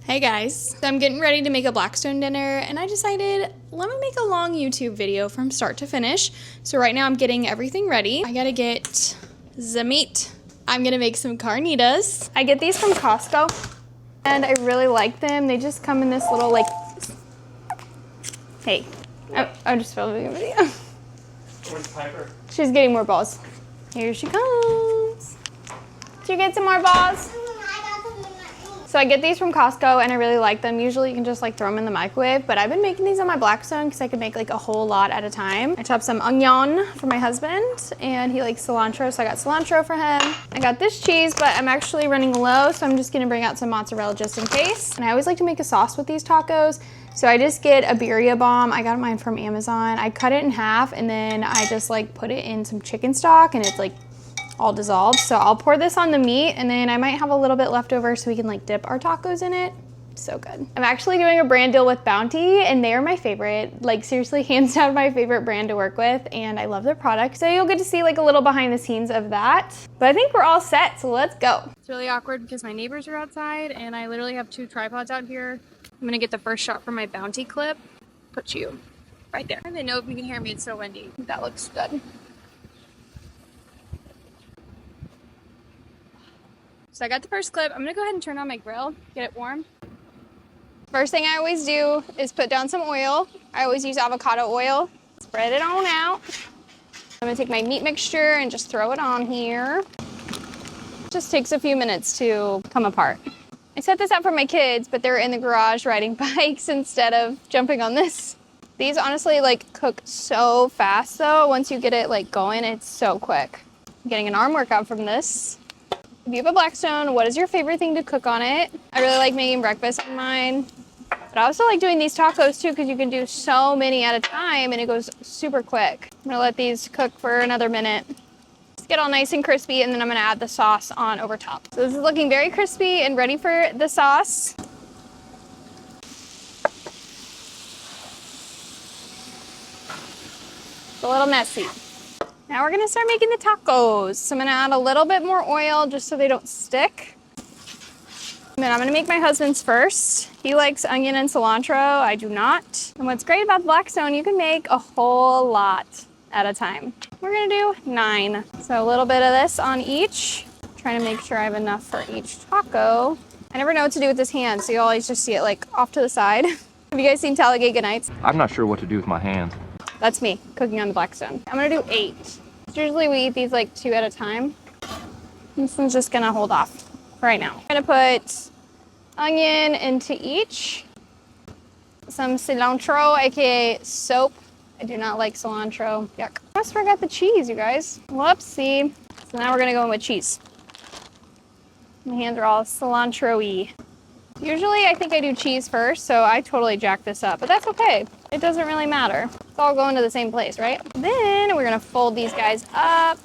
Hey guys, so I'm getting ready to make a Blackstone dinner and I decided let me make a long YouTube video from start to finish. So right now I'm getting everything ready. I gotta get the meat. I'm gonna make some carnitas. I get these from Costco and I really like them. They just come in this little like, hey, I'm just filming a video. Where's Piper? She's getting more balls. Here she comes. Did you get some more balls? So I get these from Costco and I really like them. Usually you can just like throw them in the microwave, but I've been making these on my Blackstone because I can make like a whole lot at a time. I chopped some onion for my husband and he likes cilantro, so I got cilantro for him. I got this cheese, but I'm actually running low, so I'm just gonna bring out some mozzarella just in case. And I always like to make a sauce with these tacos. So I just get a birria bomb. I got mine from Amazon. I cut it in half and then I just like put it in some chicken stock and it's like all dissolved. So I'll pour this on the meat and then I might have a little bit left over so we can like dip our tacos in it. So good. I'm actually doing a brand deal with Bounty and they are my favorite, like seriously hands down my favorite brand to work with, and I love their product. So you'll get to see like a little behind the scenes of that. But I think we're all set, so let's go. It's really awkward because my neighbors are outside and I literally have two tripods out here. I'm gonna get the first shot from my Bounty clip. Put you right there. I don't even know if you can hear me, it's so windy. That looks good. So I got the first clip. I'm gonna go ahead and turn on my grill, get it warm. First thing I always do is put down some oil. I always use avocado oil. Spread it on out. I'm gonna take my meat mixture and just throw it on here. It just takes a few minutes to come apart. I set this out for my kids, but they're in the garage riding bikes instead of jumping on this. These honestly like cook so fast though. Once you get it like going, it's so quick. I'm getting an arm workout from this. If you have a Blackstone, what is your favorite thing to cook on it? I really like making breakfast on mine. But I also like doing these tacos too because you can do so many at a time and it goes super quick. I'm gonna let these cook for another minute. Just get all nice and crispy and then I'm gonna add the sauce on over top. So this is looking very crispy and ready for the sauce. It's a little messy. Now we're gonna start making the tacos. So I'm gonna add a little bit more oil just so they don't stick. And then I'm gonna make my husband's first. He likes onion and cilantro, I do not. And what's great about the Blackstone, you can make a whole lot at a time. We're gonna do 9. So a little bit of this on each. Trying to make sure I have enough for each taco. I never know what to do with this hand, so you always just see it like off to the side. Have you guys seen Talladega Nights? I'm not sure what to do with my hands. That's me cooking on the Blackstone. I'm gonna do 8. Usually we eat these like 2 at a time. This one's just gonna hold off for right now. I'm gonna put onion into each. Some cilantro, aka soap. I do not like cilantro. Yuck. I almost forgot the cheese, you guys. Whoopsie. So now we're gonna go in with cheese. My hands are all cilantro-y. Usually I think I do cheese first, so I totally jack this up, but that's okay. It doesn't really matter. It's all going to the same place, right? Then we're gonna fold these guys up.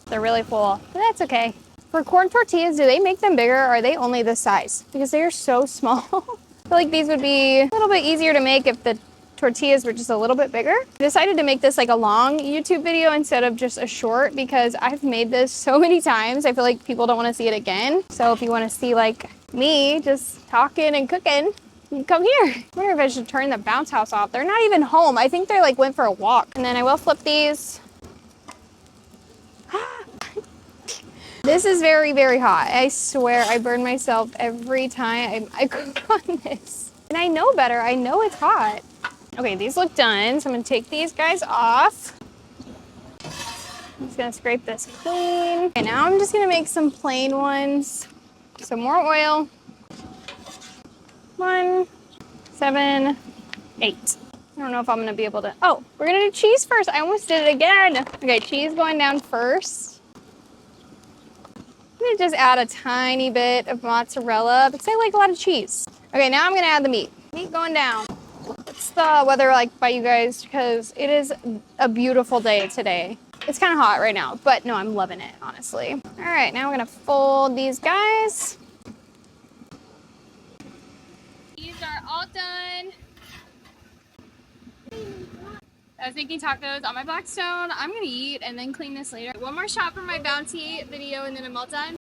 They're really full, but that's okay. For corn tortillas, do they make them bigger or are they only this size? Because they are so small. I feel like these would be a little bit easier to make if the tortillas were just a little bit bigger. I decided to make this like a long YouTube video instead of just a short because I've made this so many times. I feel like people don't want to see it again. So if you want to see like me just talking and cooking, you come here. I wonder if I should turn the bounce house off. They're not even home. I think they like went for a walk. And then I will flip these. This is very, very hot. I swear I burn myself every time I cook on this. And I know better. I know it's hot. Okay, these look done. So I'm gonna take these guys off. I'm just gonna scrape this clean. Okay, now I'm just gonna make some plain ones. Some more oil. 1, 7, 8. I don't know if I'm gonna be able to, oh, we're gonna do cheese first. I almost did it again. Okay, cheese going down first. I'm gonna just add a tiny bit of mozzarella because I like a lot of cheese. Okay, now I'm gonna add the meat. Meat going down. What's the weather like by you guys? Because it is a beautiful day today. It's kind of hot right now, but no, I'm loving it, honestly. All right, now we're gonna fold these guys. These are all done. I was making tacos on my Blackstone. I'm gonna eat and then clean this later. One more shot for my Bounty video and then I'm all done.